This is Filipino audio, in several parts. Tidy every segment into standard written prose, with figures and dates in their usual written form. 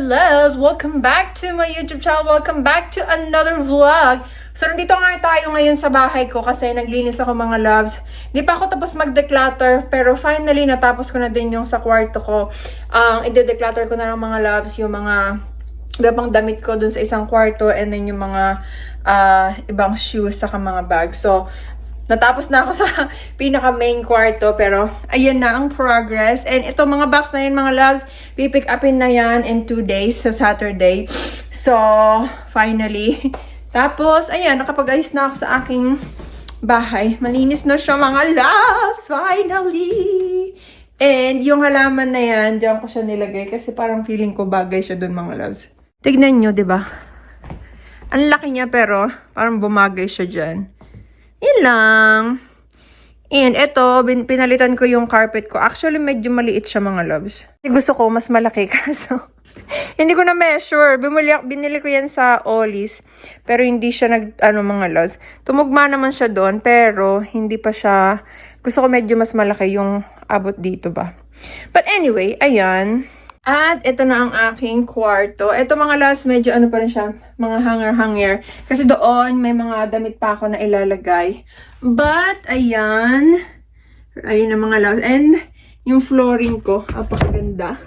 loves! Welcome back to my YouTube channel. Welcome back to another vlog. So, nandito nga tayo ngayon sa bahay ko kasi naglinis ako mga loves. Di pa ako tapos mag-declutter pero finally natapos ko na din yung sa kwarto ko. I-declutter ko na lang mga loves yung mga ibang damit ko dun sa isang kwarto and then yung mga ibang shoes saka mga bags. So, natapos na ako sa pinaka-main kwarto, pero ayan na ang progress. And ito mga box na yun mga loves, pipick upin na yan in 2 days sa Saturday. So, finally. Tapos, ayan, nakapag-ayos na ako sa aking bahay. Malinis na siya mga loves, finally. And yung halaman na yan, diyan ko siya nilagay kasi parang feeling ko bagay siya dun mga loves. Tignan nyo, diba? Ang laki niya pero parang bumagay siya dyan. Yan lang. And ito, pinalitan ko yung carpet ko. Actually, medyo maliit siya mga loves. Gusto ko mas malaki kaso hindi ko na measure. Binili ko yan sa Ollie's. Pero hindi siya mga loves. Tumugma naman siya doon pero hindi pa siya. Gusto ko medyo mas malaki yung abot dito ba. But anyway, ayan. At ito na ang aking kwarto. Ito mga loves, medyo pa rin siya, mga hanger. Kasi doon, may mga damit pa ako na ilalagay. But, ayan. Ayan na mga loves. And, yung flooring ko, apakaganda.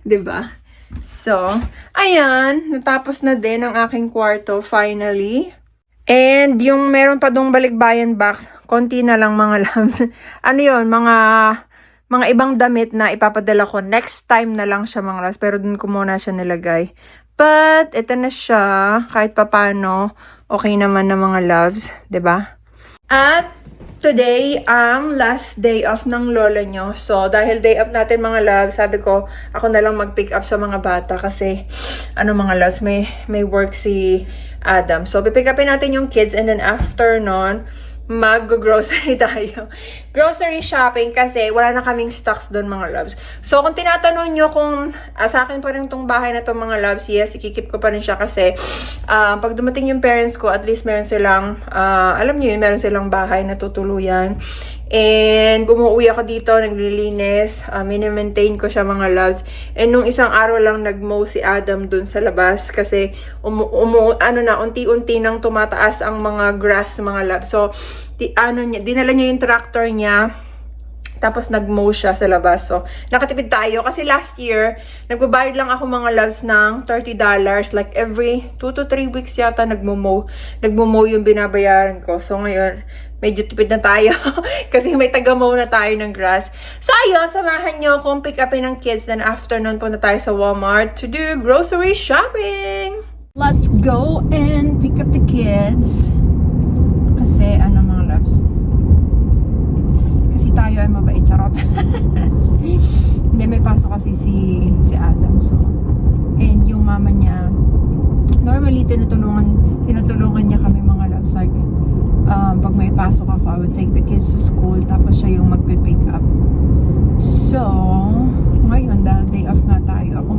Diba? So, ayan. Natapos na din ang aking kwarto, finally. And, yung meron pa dong balikbayan box, konti na lang mga loves. Ano yun, mga ibang damit na ipapadala ko. Next time na lang siya mga loves. Pero dun ko muna siya nilagay. But, ito na siya. Kahit papano, okay naman na mga loves. ba? Diba? At, today, ang last day off ng lola nyo. So, dahil day off natin mga loves, sabi ko, ako na lang mag-pick up sa mga bata. Kasi, mga loves, may work si Adam. So, pipick upin natin yung kids. And then, after nun, mag-grocery tayo. Grocery shopping kasi wala na kaming stocks doon mga loves. So, kung tinatanong nyo kung sa akin pa rin itong bahay na itong mga loves, yes, ikikip ko pa rin siya kasi pag dumating yung parents ko, at least meron silang, alam nyo yun, meron silang bahay na tutuluyan. And, bumuwi ako dito, naglilinis, mini-maintain ko siya mga loves. And, nung isang araw lang nag-mow si Adam dun sa labas kasi unti-unti nang tumataas ang mga grass mga loves. So, dinala niya yung tractor niya, tapos nag-mow siya sa labas. So, nakatipid tayo. Kasi last year, nagbabayad lang ako mga loves ng $30. Like, every 2 to 3 weeks yata nagmo-mow yung binabayaran ko. So, ngayon, medyo tipid na tayo. Kasi may taga-mow na tayo ng grass. So, ayun, samahan nyo kung pick upin ng kids. Then, afternoon punta tayo sa Walmart to do grocery shopping. Let's go and pick up the kids. Kasi, mga loves, kasi tayo ay mabait, charot. Hindi, may pasok kasi si Adam. So, and yung mama niya, normally tinutulungan niya kami mga loves. Like, pag may pasok ako, I would take the kids to school, tapos siya yung magpipick up. So, ngayon, dahil day off nga tayo, ako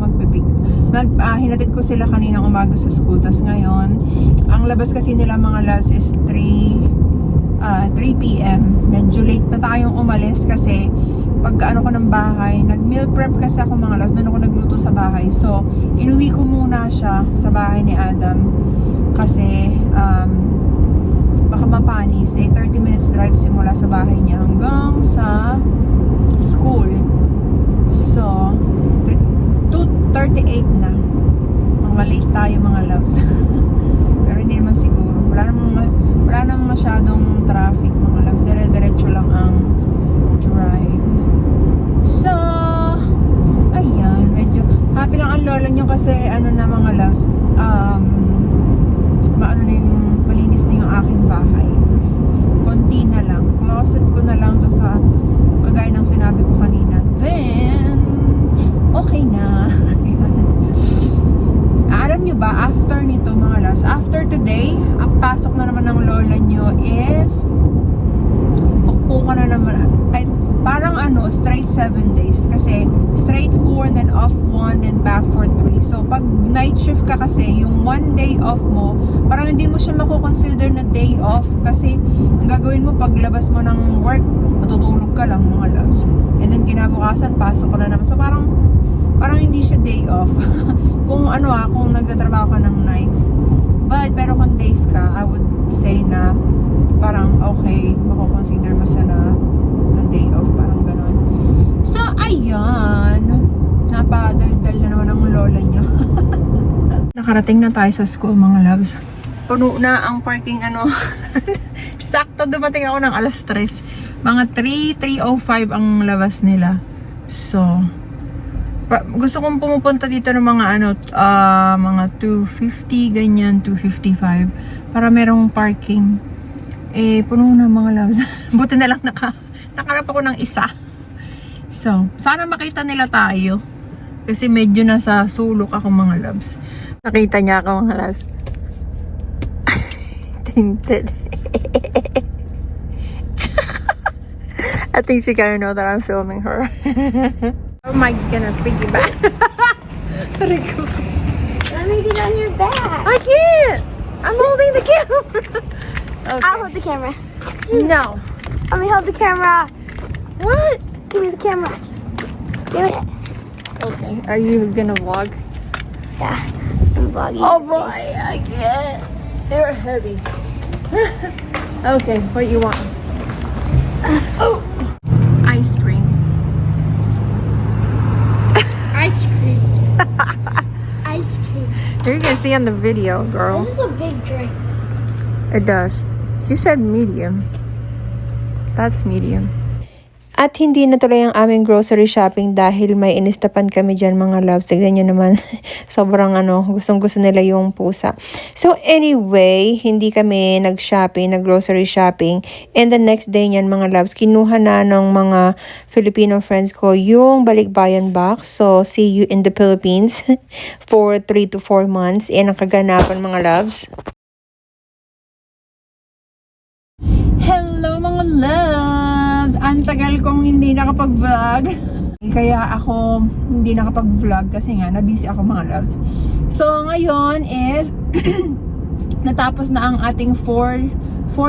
hinatid ko sila kaninang umaga sa school. Tapos ngayon, ang labas kasi nila mga loves is 3 p.m. Medyo late na tayong umalis kasi pagkaano ko ng bahay, nag-meal prep kasi ako mga loves, doon ako nagluto sa bahay. So, inuwi ko muna siya sa bahay ni Adam kasi baka mapanis. 30 minutes drive simula sa bahay niya hanggang sa school. So, 2:38 na. Mga late tayo mga loves. Pero hindi naman siguro. Wala namang masyadong traffic mga loves. Dire-diretso lang ang drive. So, ayan. Medyo happy lang ang lola nyo kasi na mga loves. Malinis na yung aking bahay. Konti na lang. Closet ko na lang doon sa kagaya ng sinabi ko kanina. Then, okay na. Alam nyo ba, after nito mga loves, after today, ang pasok na naman ng lola nyo is ukpo ka na naman. Parang straight 7 days. Kasi straight 4, then off 1, then back for 3. So, pag night shift ka kasi, yung 1 day off mo, parang hindi mo siya makukonsider na day off. Kasi, ang gagawin mo, paglabas mo ng work, matutulog ka lang mga loves. And then, kinabukasan, pasok ka na naman. So, parang hindi siya day off. off. Kung kung nagtatrabaho ka ng nights. Pero kung days ka, I would say na parang okay, mako-consider mo siya na day off, parang ganun. So, ayun. Napadaldal na naman ang lola niya. Nakarating na tayo sa school, mga loves. Puno na ang parking Sakto dumating ako ng alas 3. Mga 3:05 ang labas nila. So, gusto kong pumupunta dito ng mga mga 2:50 ganyan, 2:55 para merong parking. Puno na, mga loves. Buti na lang nakalap ako ng isa. So, sana makita nila tayo. Kasi medyo nasa sulok ako, mga loves. Nakita niya ako, mga loves. Tinted. I think she kinda know that I'm filming her. Oh my goodness, piggyback. Very cool. Let me get on your back. I can't. I'm holding the camera. Okay. I'll hold the camera. No. Let me hold the camera. What? Give me the camera. Give it. Okay. Are you gonna vlog? Yeah, I'm vlogging. Oh boy, I can't. They're heavy. Okay, what you want? Oh, ice cream. Ice cream. Ice cream. You're gonna see on the video, girl. This is a big drink. It does. You said medium. That's medium. At hindi natuloy ang aming grocery shopping dahil may inistapan kami dyan, mga loves. Tignan nyo naman, sobrang gustong-gusto nila yung pusa. So anyway, hindi kami nag-grocery shopping. And the next day nyan, mga loves, kinuha na ng mga Filipino friends ko yung balikbayan box. So see you in the Philippines for 3 to 4 months. Yan ang kaganapan, mga loves. Hello, mga loves! Ang tagal kong hindi nakapag-vlog. Kaya ako hindi nakapag-vlog kasi nga nabusy ako, mga loves. So ngayon is natapos na ang ating 4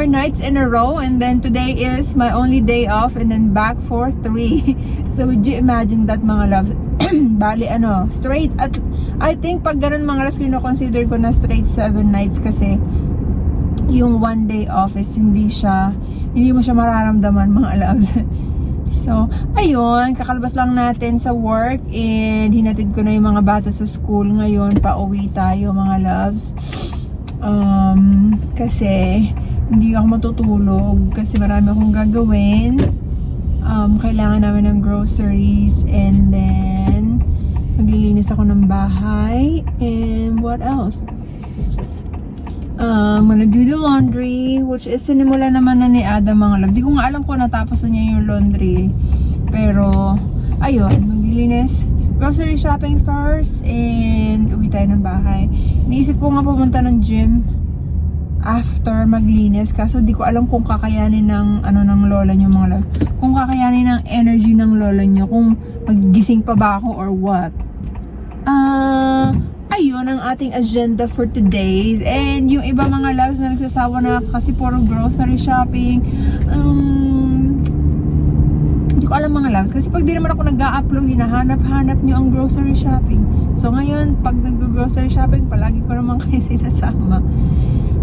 nights in a row, and then today is my only day off, and then back for 3. So would you imagine that, mga loves? Bali straight, at I think pag ganun, mga loves, kino-consider ko na straight 7 nights kasi yung 1 day off is hindi mo siya mararamdaman, mga loves. So, ayun, kakalabas lang natin sa work and hinatid ko na yung mga bata sa school. Ngayon, pauwi tayo, mga loves. Kasi hindi ako matutulog kasi marami akong gagawin. Kailangan namin ng groceries, and then maglilinis ako ng bahay, and what else? I'm gonna do the laundry, which is sinimula naman na ni Adam, mga love. Di ko nga alam kung natapos na niya yung laundry. Pero, ayun, maglilinis. Grocery shopping first, and uwi tayo ng bahay. Iniisip ko nga pumunta ng gym after maglinis. Kaso di ko alam kung kakayanin ng lola niyo, mga love. Kung kakayanin ng energy ng lola niyo, kung maggising pa ba ako or what. Ayun ang ating agenda for today. And yung iba, mga loves, na nagsasawa na kasi puro grocery shopping. Hindi ko alam, mga loves, kasi pag di naman ako nag-a-upload, hinahanap-hanap nyo ang grocery shopping. So ngayon, pag nag-grocery shopping, palagi ko naman kayo sinasama.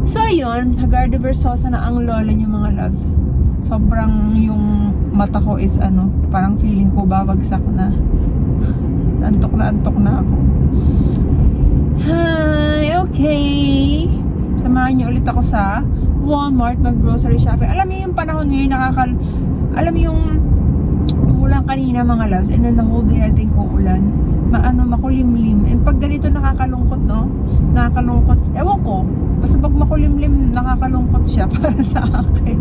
So ayun, Hagarda Versosa na ang lola nyo, mga loves. Sobrang yung mata ko is parang feeling ko babagsak na. Antok na ako. Hi, okay. Samahan niyo ulit ako sa Walmart mag-grocery shopping. Alam niyo yung panahon ngayon, alam niyo yung ulan kanina, mga loves, and then the whole day natin ko ulan. Makulimlim. And pag ganito nakakalungkot, no? Nakakalungkot. Ewan ko. Basta pag makulimlim, nakakalungkot siya para sa akin.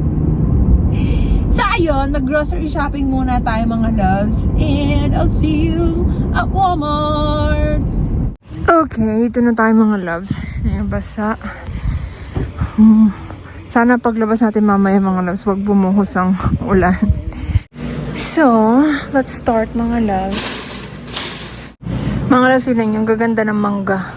So ayun, mag-grocery shopping muna tayo, mga loves. And I'll see you at Walmart. Okay, ito na tayo, mga loves. Ayan, basa. Sana paglabas natin mamaya, mga loves, wag bumuhos ang ulan. So, let's start, mga loves. Mga loves, yun yung gaganda ng mangga.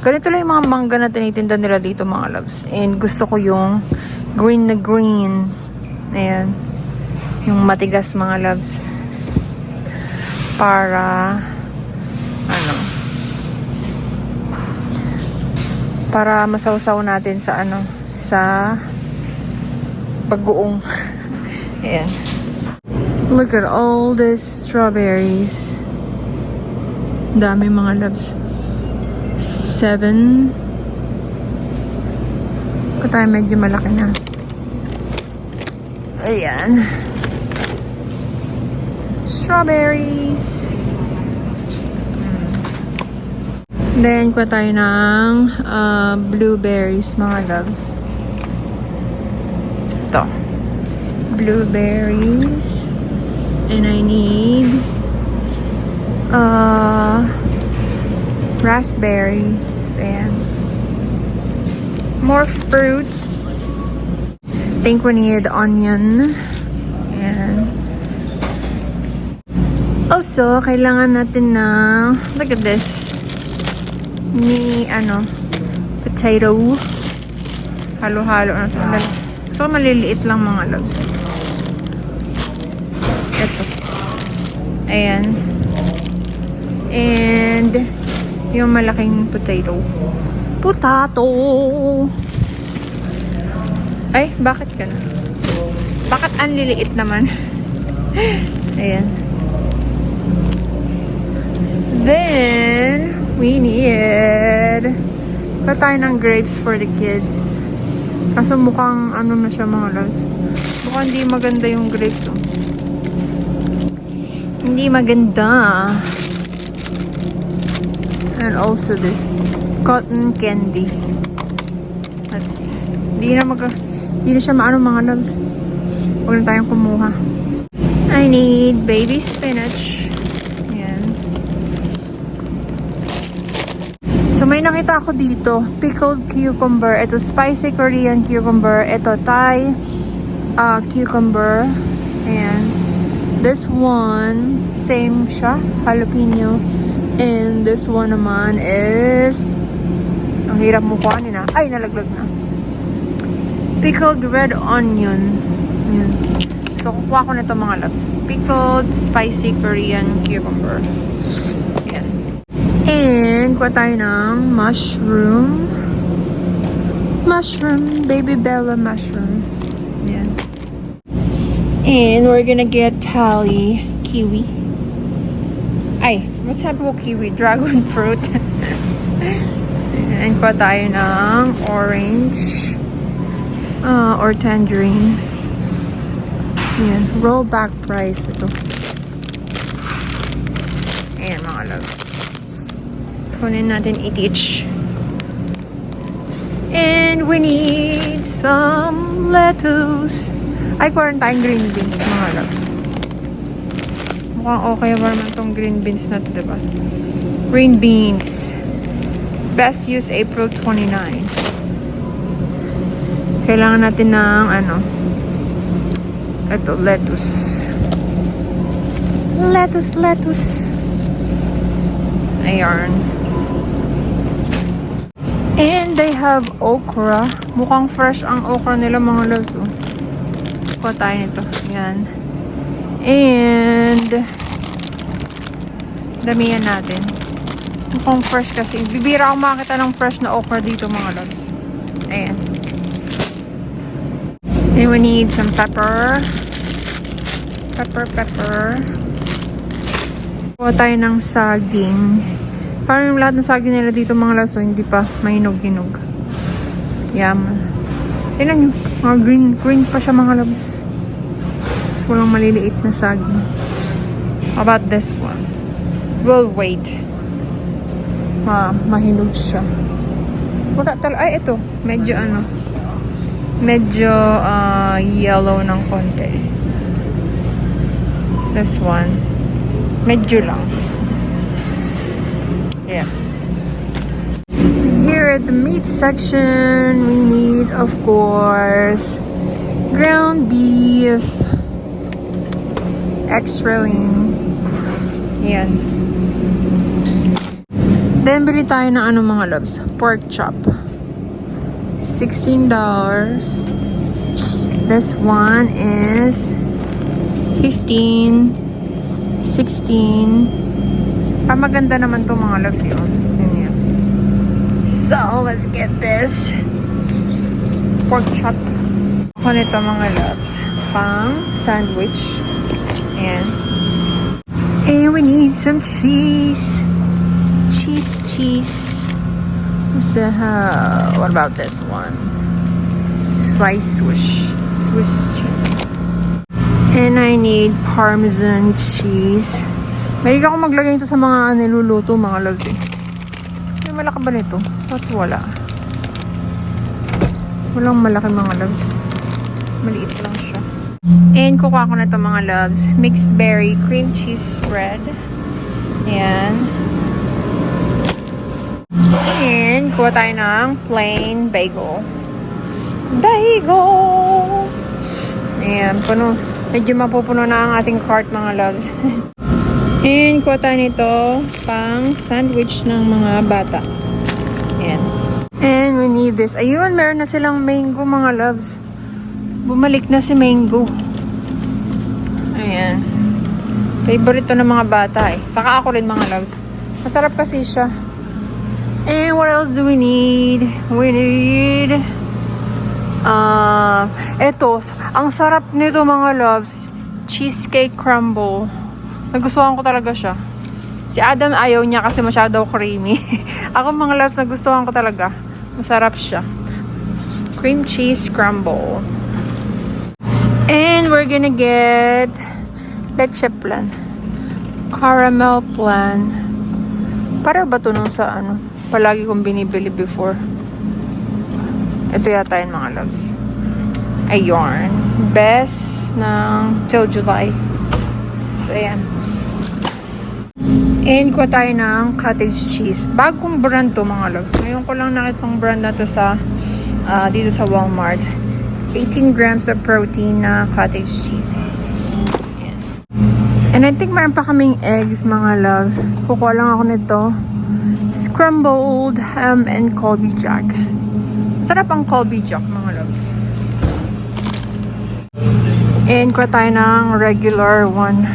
Ganito lang yung mga mangga na tinitinda nila dito, mga loves. And gusto ko yung green na green. Ayan. Yung matigas, mga loves. Para Para masawsaw natin sa ano, sa bagoong. Ayan. Look at all these strawberries. Dami mga loves. 7. Ito tayo medyo malaki na. Ayan. Strawberries. Then, kuha tayo ng blueberries, mga loves. Ito. Blueberries. And I need raspberry. Ayan. More fruits. I think we need onion. Ayan. Also, kailangan natin ng, look at this. Ni potato. Halo-halo na ito. So, maliliit lang mga loves. Ito. Ayan. And, yung malaking potato. Potato! Ay, bakit ganun? Bakit ang liliit naman? Ayan. Then, we need tayo ng grapes for the kids. Kaso mukhang ano na siya mga loves. Mukhang hindi maganda yung grapes. Oh. Hindi maganda. And also this cotton candy. Let's see. Hindi na siya maano mga loves. Huwag na tayong kumuha. I need baby spinach. So, may nakita ako dito. Pickled cucumber. Ito, spicy Korean cucumber. Ito, Thai cucumber. Ayan. This one, same siya. Jalapeno. And this one naman is, ang hirap mo kuhanin na. Ay, nalaglag na. Pickled red onion. Ayan. So, kukuha ko nito mga loves. Pickled spicy Korean cucumber. Ayan. And, kuha tayo ng mushroom. Mushroom. Baby Bella mushroom. Ayan. And, we're gonna get Tally kiwi. Ay, what type of kiwi? Dragon fruit. And, kuha tayo ng orange. Or tangerine. Ayan. Rollback price ito. Ayan, mga loves. Kunin natin each. And we need some lettuce. Ay, kuha rin tayong green beans, mga loves. Mukhang okay ba naman itong green beans na ito, diba? Green beans. Best use April 29. Kailangan natin ng ito, lettuce. Lettuce. Ayan. And they have okra. Mukhang fresh ang okra nila mga loves. Oh. Kuha tayo nito. Yan. And damihan natin. Mukhang fresh kasi. Bibira ako makakita ng fresh na okra dito mga loves. Ayan. And we need some pepper. Pepper. Kuha tayo ng saging. Parang yung lahat ng saging nila dito mga laso, hindi pa mahinog-hinog. Yaman. Tingnan nyo. Mga green pa siya mga labs. Walang maliliit na saging. How about this one? We'll wait. Mahinog siya. Wala talaga. Ay, ito. Medyo yellow ng konti. This one. Medyo lang. Yeah. Here at the meat section, we need, of course, ground beef, extra lean. Yan. Then, bili tayo ng mga loves. Pork chop. $16. This one is 15, 16. Maganda naman to mga loves yun. So, let's get this pork chop. Ako nito mga loves. Pang sandwich. And we need some cheese. Cheese. So, what about this one? Sliced Swiss cheese. And I need Parmesan cheese. Mahilig ako maglagay ito sa mga niluluto, mga loves eh. May malaki ba nito? At wala. Walang malaki mga loves. Maliit lang siya. And kukuha ko na ito mga loves. Mixed berry cream cheese spread. Ayan. And kuha tayo ng plain bagel. Ayan, puno. Medyo mapupuno na ang ating cart mga loves. And kuha tayo nito pang sandwich ng mga bata. Ayan. And we need this. Ayun, meron na silang mango mga loves. Bumalik na si mango. Ayan. Favorite to ng mga bata eh. Saka ako rin mga loves. Masarap kasi siya. And what else do we need? We need eto, ang sarap nito mga loves. Cheesecake crumble. Nagustuhan ko talaga siya. Si Adam ayaw niya kasi masyado creamy. Ako mga loves, nagustuhan ko talaga. Masarap siya. Cream cheese crumble. And we're gonna get leche plan. Caramel plan. Para ba ito nung sa ano? Palagi kong binibili before. Ito yata yun mga loves. Ayun. Best ng till July. So, ayan. And kuha tayo ng cottage cheese. Bagong brand to mga loves. Ngayon ko lang nakitang brand na to sa dito sa Walmart. 18 grams of protein na cottage cheese. Ayan. And I think mayroon pa kaming eggs mga loves. Kukuha lang ako nito. Scrambled ham and Colby Jack. Sarap ang Colby Jack mga loves. And kuha tayo ng regular one.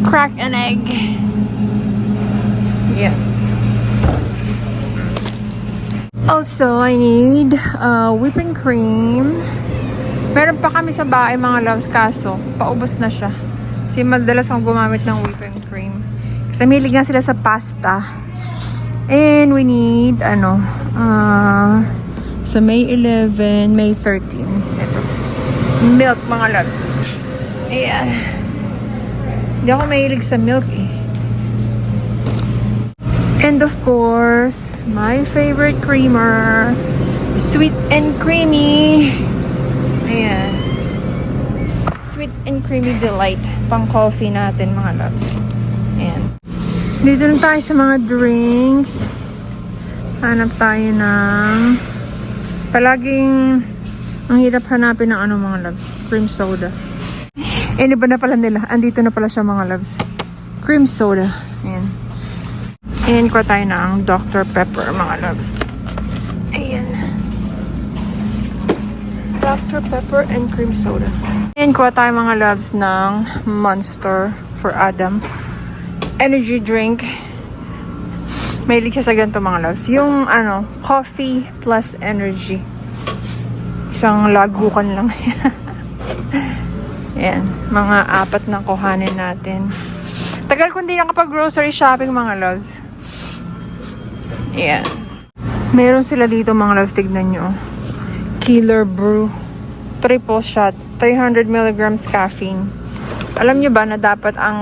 Crack an egg. Yeah. Also, I need whipping cream. Meron pa kami sa bahay mga loves, kaso paubos na siya. Kasi madalas akong gumamit ng whipping cream. Kasi milig nga sila sa pasta. And we need sa May 11, May 13. Ito. Milk mga loves. Ayan. Hindi ako mahilig sa milk eh. And of course, my favorite creamer, sweet and creamy. Ayan. Sweet and creamy delight. Pang coffee natin mga loves. Ayan. Dito lang tayo sa mga drinks. Hanap tayo ng palaging ang hirap hanapin ng mga loves. Cream soda. Eh, iba na pala nila. Andito na pala siya mga loves. Cream soda. Ayan. And kuha tayo ng Dr. Pepper, mga loves. Ayan. Dr. Pepper and cream soda. And kuha tayo mga loves ng Monster for Adam. Energy drink. Mahilig siya sa ganito mga loves. Yung coffee plus energy. Isang lagukan lang. Ayan. Mga 4 na kuhanin natin. Tagal ko hindi nakapag-grocery shopping mga loves. Ayan. Meron sila dito mga loves. Tignan nyo. Killer Brew. Triple shot. 300 milligrams caffeine. Alam nyo ba na dapat ang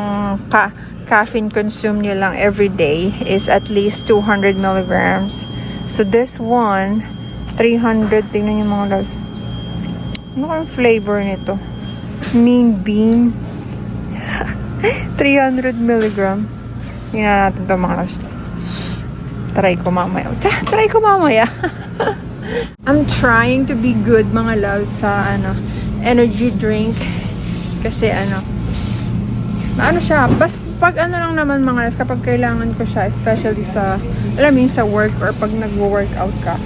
caffeine consume nyo lang every day is at least 200 milligrams. So this one, 300. Tingnan nyo mga loves. Ano kayong flavor nito? Mean Bean. 300 milligram. Tingnan natin ito mga loves. Try ko mamaya. I'm trying to be good mga loves sa energy drink. Kasi siya, pag lang naman mga loves, kapag kailangan ko siya, especially sa, sa work or pag nagwo-workout ka,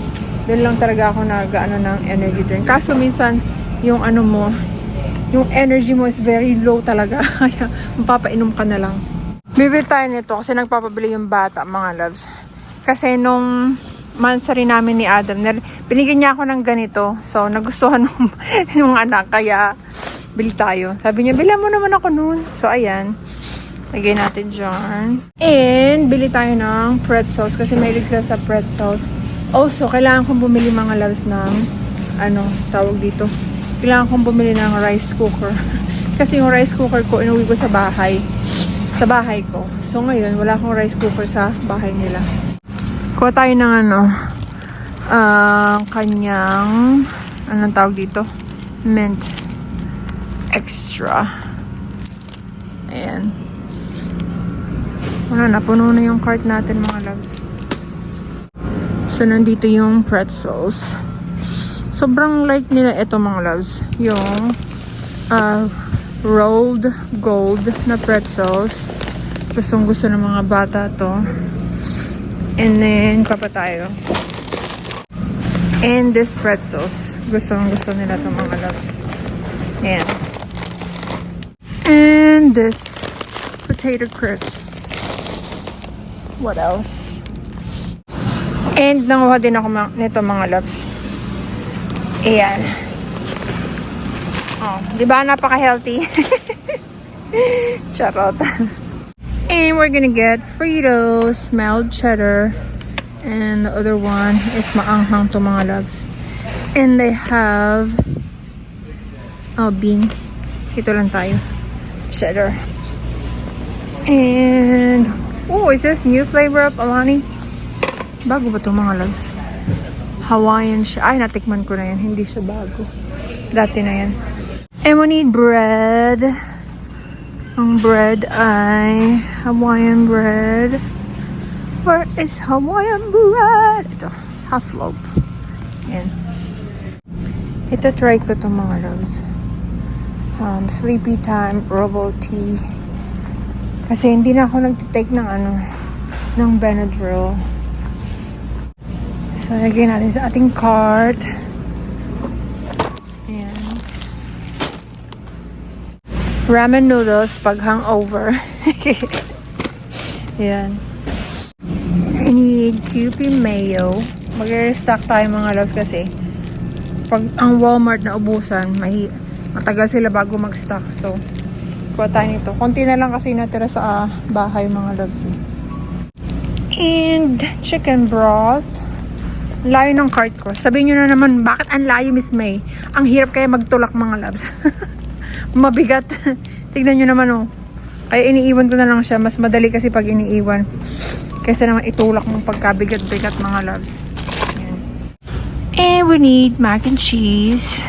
doon lang talaga ako ng energy drink. Kaso minsan, yung yung energy mo is very low talaga. Kaya, mapapainom ka na lang. Bibili tayo nito kasi nagpapabili yung bata, mga loves. Kasi nung monthsary namin ni Adam. Binigyan niya ako ng ganito. So, nagustuhan nung anak. Kaya, bili tayo. Sabi niya, bila mo naman ako nun. So, ayan. Lagay natin dyan. And, bili tayo ng pretzels. Kasi may sila sa pretzels. Also, kailangan kong bumili mga loves ng, tawag dito. Kailangan kong bumili ng rice cooker. Kasi yung rice cooker ko, inuwi ko sa bahay. Sa bahay ko. So, ngayon, wala akong rice cooker sa bahay nila. Kuha tayo ng kanyang, anong tawag dito? Mint. Extra. Ayan. Wala na, puno na yung cart natin mga loves. So, nandito yung pretzels. Sobrang like nila ito mga loves. Yung rolled gold na pretzels. Gustong gusto ng mga bata to. And then, papa tayo. And this pretzels. Gustong gusto nila to mga loves. Ayan. And this potato crisps. What else? And nanguha din ako nito mga loves. Ayan. Oh, di ba napaka-healthy? Charot. And we're gonna get Fritos, mild cheddar, and the other one is maanghang to mga loves. And they have bean. Ito lang tayo. Cheddar. And is this new flavor of Alani? Bago ba ito mga loves? Hawaiian siya. Ay, natikman ko na yan. Hindi siya bago. Dati na yan. And we need bread. Ang bread ay Hawaiian bread. Where is Hawaiian bread? Ito, half loaf. Yan. Ito, try ko ito mga loves. Sleepy time, herbal tea. Kasi hindi na ako nagtitake ng Benadryl. So, lagyan natin sa ating cart. Ramen noodles pag hangover. Yan. I need Kewpie mayo. Mag-restock tayo mga loves kasi pag ang Walmart na ubusan, matagal sila bago mag-stock. So, kuha tayo nito. Konti na lang kasi natira sa bahay mga loves. And chicken broth. Layo ng cart ko. Sabihin nyo na naman, bakit ang layo, Miss May? Ang hirap kaya magtulak mga loves. Mabigat. Tignan nyo naman, oh. Kaya iniiwan ko na lang siya. Mas madali kasi pag iniiwan. Kaysa naman itulak mong pagkabigat-bigat mga loves. Ayan. And we need mac and cheese.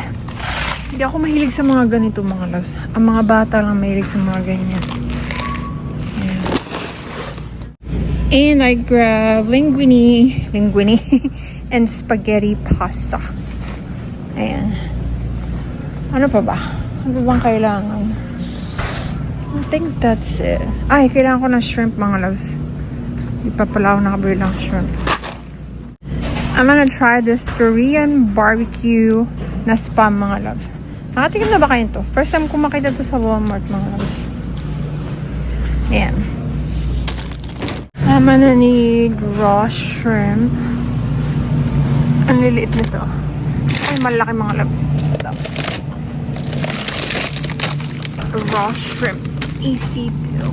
Hindi ako mahilig sa mga ganito mga loves. Ang mga bata lang mahilig sa mga ganyan. Ayan. And I grab linguine and spaghetti pasta. Ayan. Ano pa ba? Ano bang kailangan? I think that's it. Ay, kailangan ko ng shrimp mga loves. Di pa pala ako nakabili ng shrimp. I'm gonna try this Korean barbecue na spam mga loves. Nakatikim na ba kayo ito? First time ko makita ito sa Walmart mga loves. Ayan. I'm gonna need raw shrimp. Ang liliit nito. Ay, malaki mga loves. Ito. Raw shrimp. Easy pill.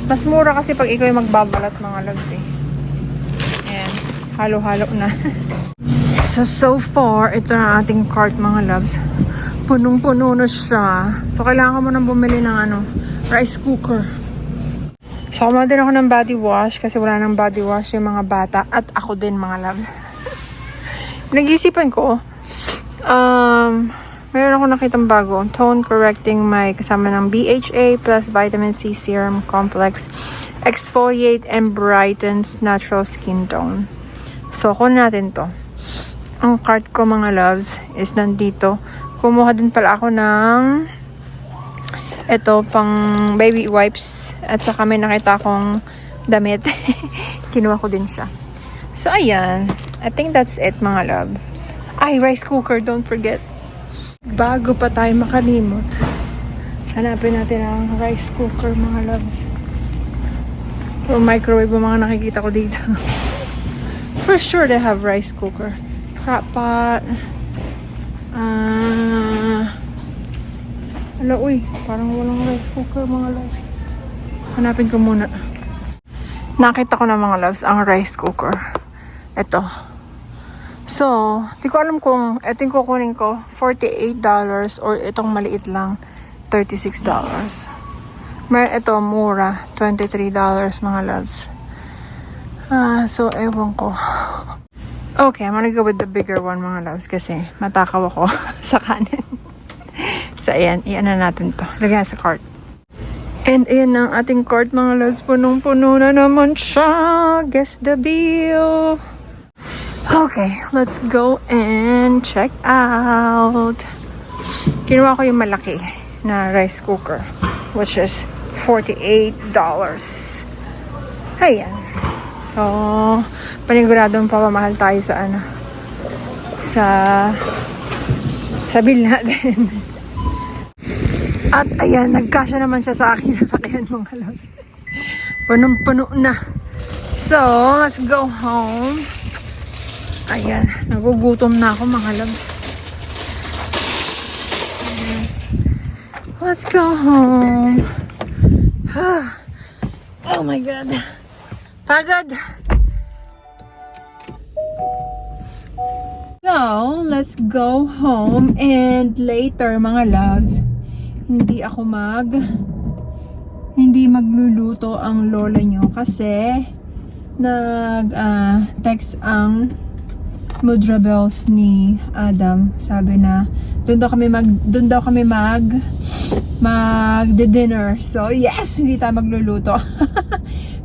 Mas mura kasi pag ikaw yung magbabalat mga loves eh. Ayan. Halo-halo na. So far, ito na ating cart mga loves. Punong-puno na siya. So, kailangan mo nang bumili ng rice cooker. So, kumuha din ako ng body wash kasi wala nang body wash yung mga bata at ako din mga loves. Nag-iisipan ko, meron ako nakitang bago. Tone correcting may kasama ng BHA plus vitamin C serum complex. Exfoliate and brightens natural skin tone. So, kunin natin to. Ang cart ko mga loves is nandito. Kumuha din pala ako ng ito pang baby wipes. At saka may nakita akong damit. Kinuha ko din siya. So, ayan. I think that's it mga loves. Ay, rice cooker. Don't forget. Bago pa tayo makalimot, hanapin natin ang rice cooker mga loves. O microwave ang mga nakikita ko dito. For sure they have rice cooker. Crock pot. Uy, parang walang rice cooker mga loves. Hanapin ko muna. Nakita ko na mga loves ang rice cooker. Ito. So, di ko alam kung ito yung kukunin ko, $48 or itong maliit lang, $36. Ito, mura, $23 mga loves. So, ewan ko. Okay, I'm gonna go with the bigger one mga loves kasi matakaw ako sa kanin. So, ayan, iyan na natin to. Lagyan sa cart. And ayan ang ating cart mga loves. Punong-puno na naman siya. Guess the bill. Okay, let's go and check out. Kinuha ko yung malaki na rice cooker, which is $48. Ayan. So, paniguradong papamahal tayo sa sa bill natin. At ayan, nagkasya naman siya sa akin sasakyan mga loves. Punong-puno na. So, let's go home. Ayan, nagugutom na ako mga loves. Let's go home. Oh my God. Pagod. So, let's go home and later mga loves, hindi magluluto ang lola nyo kasi text ang Mudra Bells ni Adam. Sabi na doon daw kami mag-dinner. So yes, hindi tayo magluluto.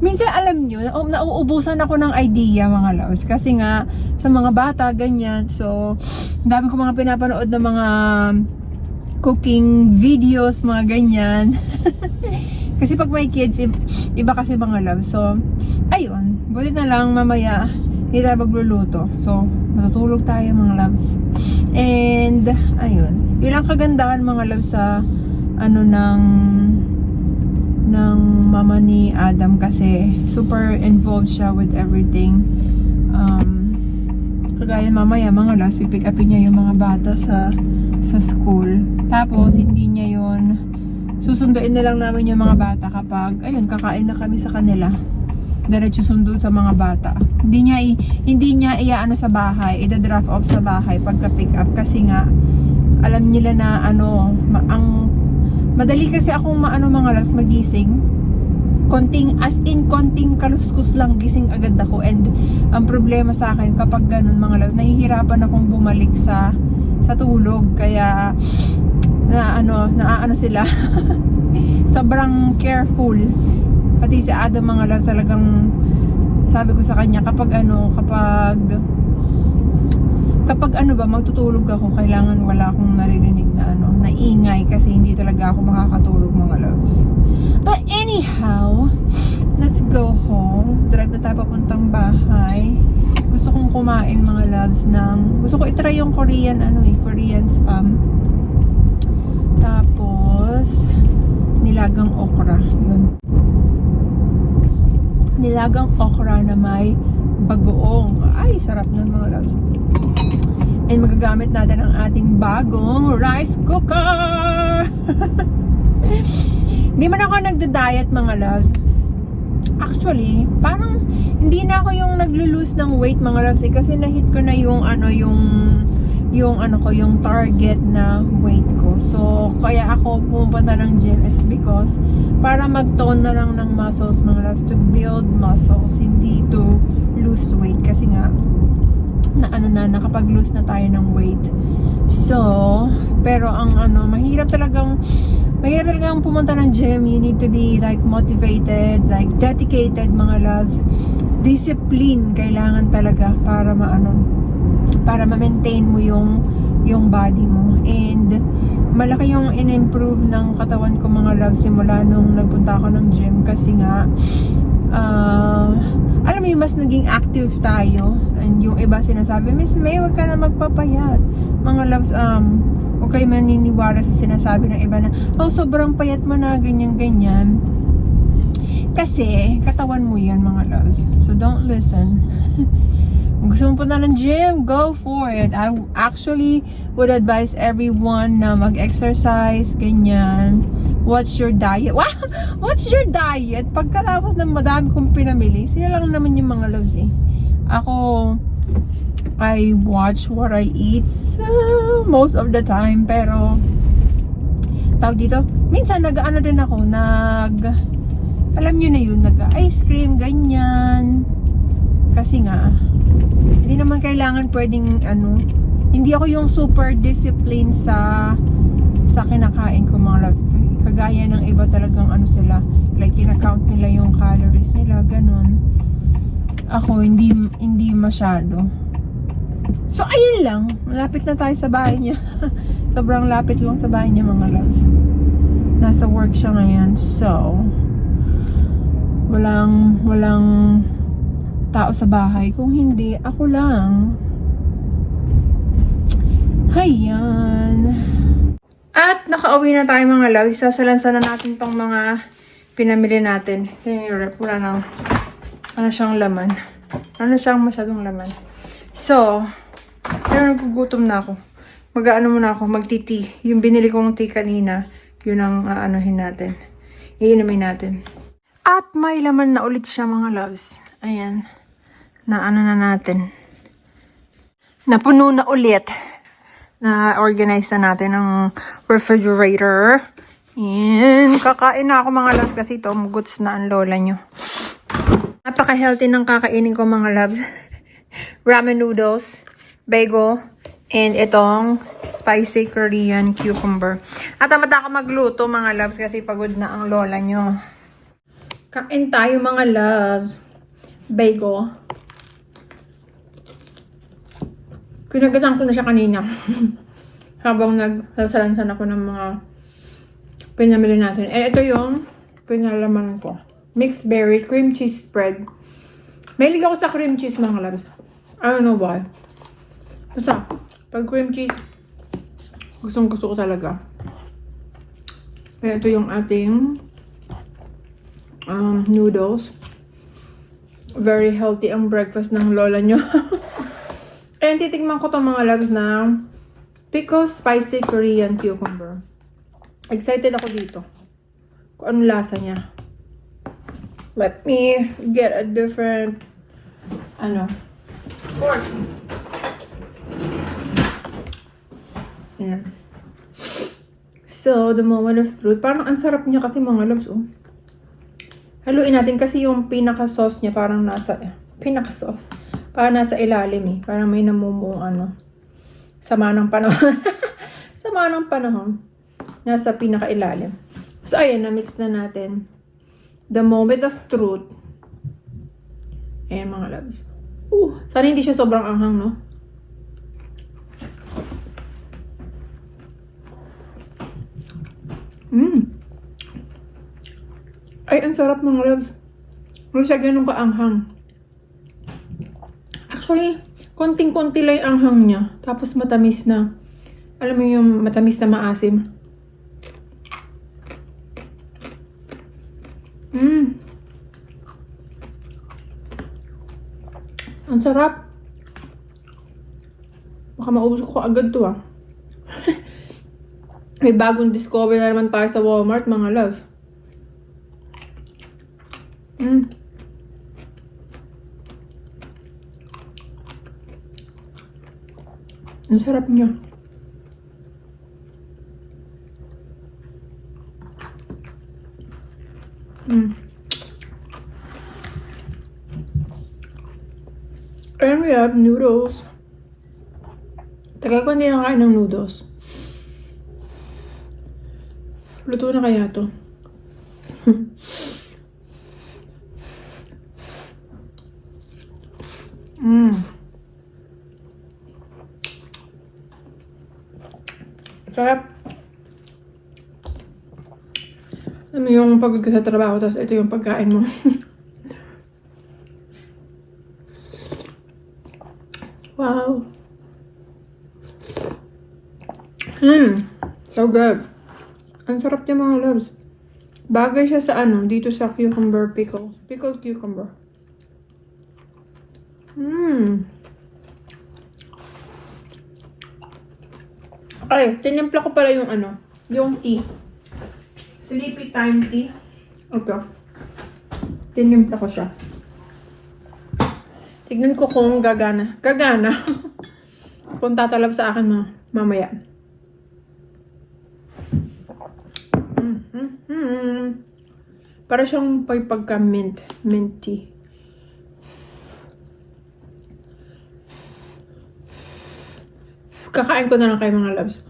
Minsan alam nyo, nauubusan ako ng idea mga loves kasi nga sa mga bata ganyan. So dami ko mga pinapanood ng mga cooking videos, mga ganyan. Kasi pag may kids, iba kasi mga love. So, ayun. Buti na lang mamaya, hindi tayo magluluto. So, matutulog tayo mga loves. And, ayun. Ilang kagandahan mga loves sa, ng mama ni Adam kasi super involved siya with everything. Kagaya mamaya mga loves, pipick upin niya yung mga bata sa school. Tapos, hindi niya yun susunduin na lang namin yung mga bata kapag, ayun, kakain na kami sa kanila. Diretso sundo sa mga bata. Hindi niya iaano sa bahay, ida-drop off sa bahay pagka pick up kasi nga, alam nila na madali kasi akong mga las magising. Konting kaluskus lang gising agad ako and ang problema sa akin kapag ganun mga las, nahihirapan akong bumalik sa tulog kaya naano sila. Sobrang careful. Pati si Adam mga loves talagang sabi ko sa kanya kapag magtutulog ako kailangan wala akong naririnig na ingay kasi hindi talaga ako makakatulog mga loves. But anyhow, let's go home. Drive na tayo papuntang bahay. Gusto kong kumain mga loves gusto ko itry yung Korean spam. Tapos nilagang okra. Yun. Nilagang okra na may bagoong. Ay, sarap nun mga loves. And magagamit natin ang ating bagong rice cooker. Hindi man ako nagda-diet mga loves. Actually, parang hindi na ako yung naglo-lose ng weight mga loves kasi na-hit ko na yung target na weight ko. So, kaya ako pumunta ng gym is because para mag-tone na lang ng muscles mga loves, to build muscles, hindi to lose weight kasi nga nakapag-lose na tayo ng weight. So, pero ang mahirap talagang pumunta ng gym. You need to be like motivated, like dedicated mga loves. Discipline kailangan talaga para ma-maintain mo yung body mo. And malaki yung in-improve ng katawan ko mga loves simula nung nagpunta ako ng gym kasi nga alam mo yung mas naging active tayo. And yung iba sinasabi, Miss May, wag ka na magpapayat mga loves. Huwag kayo maniniwala sa sinasabi ng iba na sobrang payat mo na ganyan kasi katawan mo yan mga loves. So don't listen. Gusto mo punta ng gym? Go for it. I actually would advise everyone na mag-exercise, ganyan. What's your diet? What's your diet? Pagkatapos ng madami kong pinamili, sila lang naman yung mga loves eh. Ako, I watch what I eat most of the time, pero tawag dito, minsan nag-ano din ako, alam nyo na yun, nag-ice cream, ganyan. Kasi nga, hindi naman kailangan pwedeng, hindi ako yung super disciplined sa kinakain ko mga love. Kagaya ng iba talagang sila, like kina-count nila yung calories nila, ganun. Ako, hindi masyado. So, ayun lang. Malapit na tayo sa bahay niya. Sobrang lapit lang sa bahay niya, mga loves. Nasa work siya ngayon. So, walang tao sa bahay. Kung hindi, ako lang. Hayan. At nakauwi na tayo, mga loves. Sasalansan na natin tong mga pinamili natin. Ito yung rep. Wala nang siyang laman. Siyang masyadong laman. So, pero nagugutom na ako. Mag-aano muna ako, magti-tea. Yung binili kong tea kanina, yun ang aanuhin natin. Iinumin natin. At may laman na ulit siya, mga loves. Ayan. Na natin. Napuno na ulit. Na-organize na natin ang refrigerator. And kakain na ako, mga loves, kasi ito, muguts na ang lola nyo. Napaka-healthy ng kakainin ko, mga loves. Ramen noodles, bagel, and itong spicy Korean cucumber. At tamad ako magluto, mga loves, kasi pagod na ang lola nyo. Kain tayo, mga loves. Bagel. Pinagatan ko na siya kanina. Habang nagsasalansan ako ng mga pinamili natin. And ito yung pinalaman ko. Mixed berry cream cheese spread. Mahilig ako sa cream cheese, mga loves. I don't know why. Basta, pag cream cheese, gustong gusto ko talaga. Ito yung ating noodles. Very healthy ang breakfast ng lola nyo. And titikman ko itong mga loves na pickle spicy Korean cucumber. Excited ako dito. Kung anong lasa niya. Let me get a different fork. Ayan. So, the moment of truth. Parang ang sarap niya kasi, mga loves, oh. Haluin natin kasi yung pinaka-sauce niya parang nasa ilalim eh. Parang may namumuong sama ng panahon. Sama ng panahon. Nasa pinaka-ilalim. So, ayan, na-mix na natin. The moment of truth. Ayan, mga loves. Sana hindi siya sobrang anghang, no? Ay, ang sarap, mga loves. Wala siya ganun kaanghang. Actually, konting-konti lang yung anghang niya. Tapos matamis na. Alam mo yung matamis na maasim. Ang sarap. Baka maubos ko agad to, ah. May bagong discover na naman tayo sa Walmart, mga loves. Ang sarap niya. And we have noodles. Tagal ko hindi nakain ng noodles. Luto na kaya to? Sarap. Alam mo yung pagod ka sa trabaho, tapos ito yung pagkain mo. Wow. So good. Ang sarap niya, mga loves. Bagay siya sa dito sa cucumber pickle. Pickled cucumber. Ay, tinimpla ko pala yung ano, yung tea. Sleepy time tea. Okay. Tinimpla ko siya. Tignan ko kung gagana. Gagana. Kung tatalab sa akin mamaya. Para siyang pagka-mint. Mint tea. Kakain ko na lang kayo mga loves.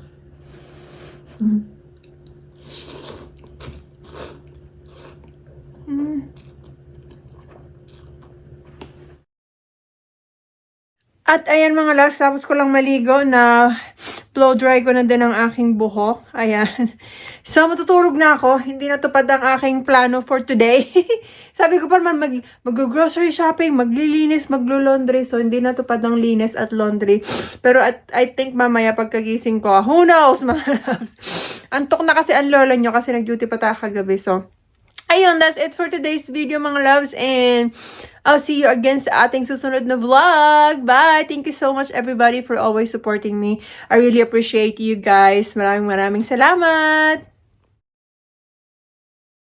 At ayan mga loves, tapos ko lang maligo na blow dry ko na din ang aking buhok. Ayan. So, matutulog na ako. Hindi natupad ang aking plano for today. Sabi ko pa naman mag-grocery shopping, maglilinis, maglo-laundry. So, hindi natupad ang linis at laundry. Pero I think mamaya pagkagising ko, who knows mga loves. Antok na kasi ang lola nyo kasi nag-duty pa tayo kagabi. So, ayun, that's it for today's video mga loves. And I'll see you again sa ating susunod na vlog. Bye! Thank you so much everybody for always supporting me. I really appreciate you guys. Maraming salamat!